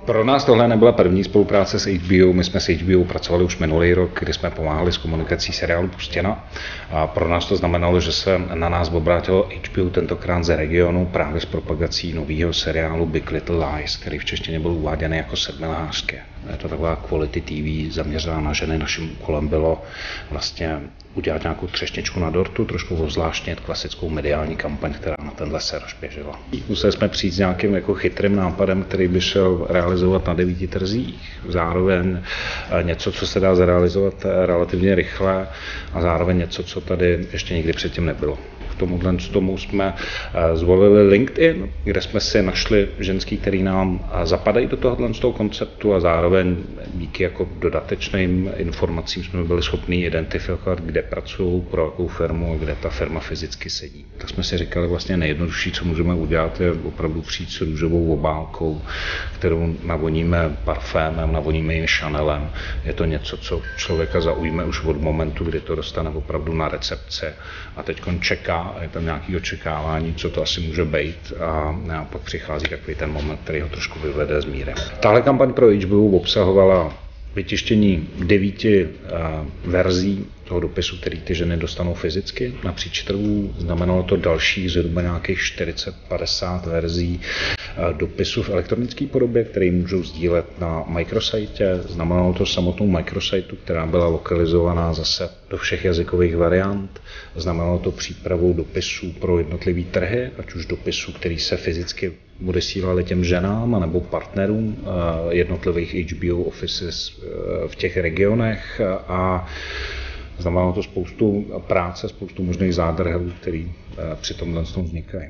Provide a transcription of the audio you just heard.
Pro nás tohle nebyla první spolupráce s HBO, my jsme s HBO pracovali už minulý rok, kdy jsme pomáhali s komunikací seriálu Pustěna. A pro nás to znamenalo, že se na nás obrátilo HBO tentokrát ze regionu právě s propagací nového seriálu Big Little Lies, který v češtině byl uváděný jako sedmilářské. Je to taková quality TV zaměřená na ženy. Naším úkolem bylo vlastně udělat nějakou třešničku na dortu, trošku ozvláštnit klasickou mediální kampaň, která na tenhle séroš běžela. Museli jsme přijít s nějakým jako chytrým nápadem, který by šel realizovat na 9 trzích. Zároveň něco, co se dá zrealizovat relativně rychle a zároveň něco, co tady ještě nikdy předtím nebylo. K tomu jsme zvolili LinkedIn, kde jsme si našli ženský, který nám zapadají do tohoto konceptu a zároveň díky jako dodatečným informacím jsme byli schopni identifikovat, kde pracují, pro jakou firmu a kde ta firma fyzicky sedí. Tak jsme si říkali, vlastně nejjednodušší, co můžeme udělat, je opravdu přijít s růžovou obálkou, kterou navoníme parfémem, navoníme jim Chanelem. Je to něco, co člověka zaujme už od momentu, kdy to dostane opravdu na recepci a teď čeká, je tam nějaké očekávání, co to asi může být a pak přichází takový ten moment, který ho trošku vyvede z míry. Tahle kampaň pro HBO obsahovala vytištění 9 verzí toho dopisu, který ty ženy dostanou fyzicky napříč trhu. Znamenalo to dalších zhruba nějakých 40-50 verzí dopisu v elektronické podobě, které můžou sdílet na micrositě. Znamenalo to samotnou micrositu, která byla lokalizovaná zase do všech jazykových variant. Znamenalo to přípravu dopisů pro jednotlivé trhy, ať už dopisů, který se fyzicky odesílali těm ženám nebo partnerům jednotlivých HBO offices v těch regionech a znamenalo to spoustu práce, spoustu možných zádrhelů, které při tomhle vznikají.